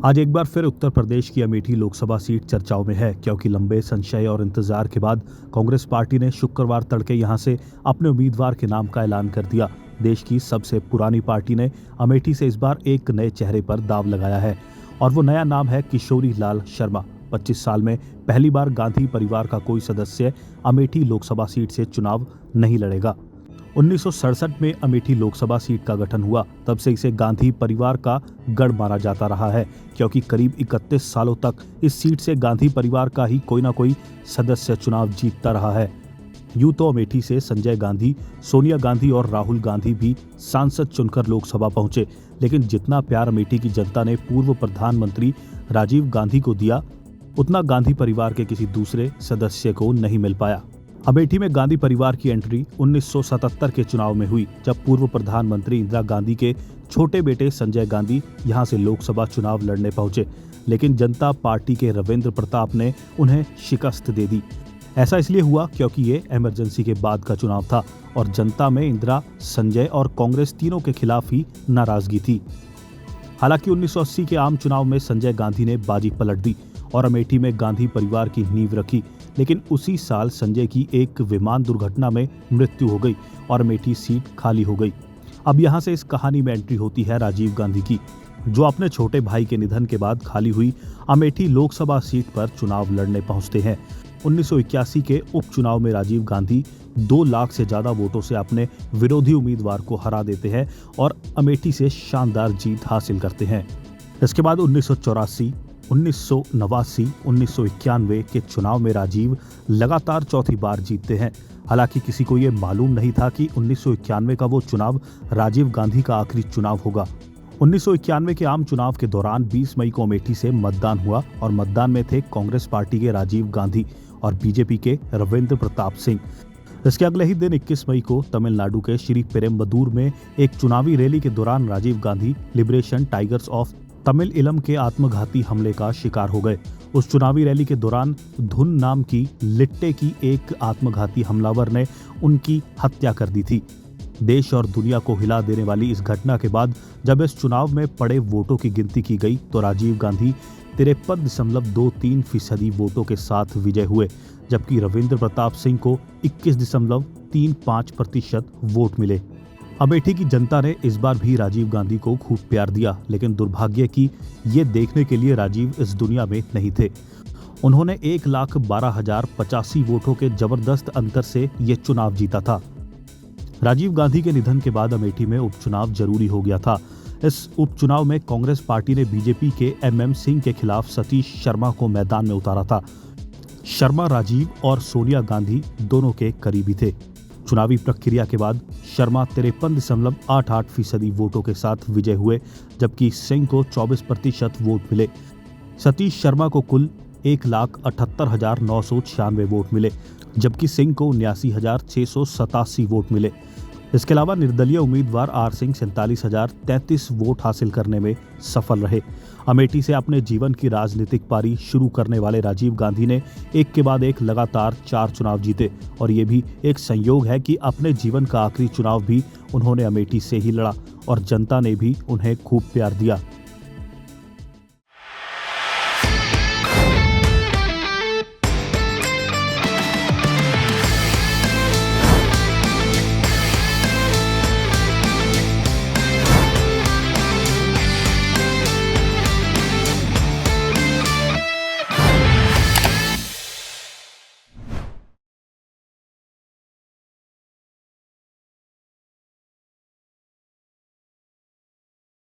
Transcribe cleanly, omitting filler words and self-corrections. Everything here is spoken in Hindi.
आज एक बार फिर उत्तर प्रदेश की अमेठी लोकसभा सीट चर्चाओं में है, क्योंकि लंबे संशय और इंतजार के बाद कांग्रेस पार्टी ने शुक्रवार तड़के यहां से अपने उम्मीदवार के नाम का ऐलान कर दिया। देश की सबसे पुरानी पार्टी ने अमेठी से इस बार एक नए चेहरे पर दाव लगाया है और वो नया नाम है किशोरी लाल शर्मा। 25 साल में पहली बार गांधी परिवार का कोई सदस्य अमेठी लोकसभा सीट से चुनाव नहीं लड़ेगा। 1967 में अमेठी लोकसभा सीट का गठन हुआ, तब से इसे गांधी परिवार का गढ़ माना जाता रहा है, क्योंकि करीब 31 सालों तक इस सीट से गांधी परिवार का ही कोई ना कोई सदस्य चुनाव जीतता रहा है। यूं तो अमेठी से संजय गांधी, सोनिया गांधी और राहुल गांधी भी सांसद चुनकर लोकसभा पहुंचे, लेकिन जितना प्यार अमेठी की जनता ने पूर्व प्रधानमंत्री राजीव गांधी को दिया, उतना गांधी परिवार के किसी दूसरे सदस्य को नहीं मिल पाया। अमेठी में गांधी परिवार की एंट्री 1977 के चुनाव में हुई, जब पूर्व प्रधानमंत्री इंदिरा गांधी के छोटे बेटे संजय गांधी यहां से लोकसभा चुनाव लड़ने पहुंचे, लेकिन जनता पार्टी के रविंद्र प्रताप ने उन्हें शिकस्त दे दी। ऐसा इसलिए हुआ क्योंकि ये इमरजेंसी के बाद का चुनाव था और जनता में इंदिरा, संजय और कांग्रेस तीनों के खिलाफ ही नाराजगी थी। हालांकि 1980 के आम चुनाव में संजय गांधी ने बाजी पलट दी और अमेठी में गांधी परिवार की नींव रखी, लेकिन उसी साल संजय की एक विमान दुर्घटना में मृत्यु हो गई और अमेठी सीट खाली हो गई। अब यहाँ से इस कहानी में एंट्री होती है राजीव गांधी की, जो अपने छोटे भाई के निधन के बाद खाली हुई अमेठी लोकसभा सीट पर चुनाव लड़ने पहुंचते हैं। 1981 के उपचुनाव में राजीव गांधी 2 लाख से ज्यादा वोटों से अपने विरोधी उम्मीदवार को हरा देते हैं और अमेठी से शानदार जीत हासिल करते हैं। इसके बाद 1984, 1989, 1991 के चुनाव में राजीव लगातार चौथी बार जीतते हैं। हालांकि किसी को ये मालूम नहीं था कि 1991 का वो चुनाव राजीव गांधी का आखिरी चुनाव होगा। 1991 के आम चुनाव के दौरान 20 मई को अमेठी से मतदान हुआ और मतदान में थे कांग्रेस पार्टी के राजीव गांधी और बीजेपी के रविंद्र प्रताप सिंह। इसके अगले ही दिन 21 मई को तमिलनाडु के श्री पेरुम्बदूर में एक चुनावी रैली के दौरान Rajiv Gandhi Liberation Tigers of Tamil Eelam के आत्मघाती हमले का शिकार हो गए। उस चुनावी रैली के दौरान धुन नाम की लिट्टे की एक आत्मघाती हमलावर ने उनकी हत्या कर दी थी। देश और दुनिया को हिला देने वाली इस घटना के बाद जब इस चुनाव में पड़े वोटों की गिनती की गई तो राजीव गांधी 53.23% वोटों के साथ विजय हुए, जबकि रविंद्र प्रताप सिंह को 21.35% वोट मिले। अमेठी की जनता ने इस बार भी राजीव गांधी को खूब प्यार दिया, लेकिन दुर्भाग्य की ये देखने के लिए राजीव इस दुनिया में नहीं थे। उन्होंने 1,12,085 वोटों के जबरदस्त अंतर से ये चुनाव जीता था। राजीव गांधी के निधन के बाद अमेठी में उपचुनाव जरूरी हो गया था। इस उपचुनाव में कांग्रेस पार्टी ने बीजेपी के MM सिंह के खिलाफ सतीश शर्मा को मैदान में उतारा था। शर्मा राजीव और सोनिया गांधी दोनों के करीबी थे। चुनावी प्रक्रिया के बाद शर्मा 53.88% वोटों के साथ विजय हुए, जबकि सिंह को 24% वोट मिले। सतीश शर्मा को कुल 1,78,996 वोट मिले, जबकि सिंह को 79,687 वोट मिले। इसके अलावा निर्दलीय उम्मीदवार R सिंह 47,033 वोट हासिल करने में सफल रहे। अमेठी से अपने जीवन की राजनीतिक पारी शुरू करने वाले राजीव गांधी ने एक के बाद एक लगातार 4 चुनाव जीते और ये भी एक संयोग है कि अपने जीवन का आखिरी चुनाव भी उन्होंने अमेठी से ही लड़ा और जनता ने भी उन्हें खूब प्यार दिया।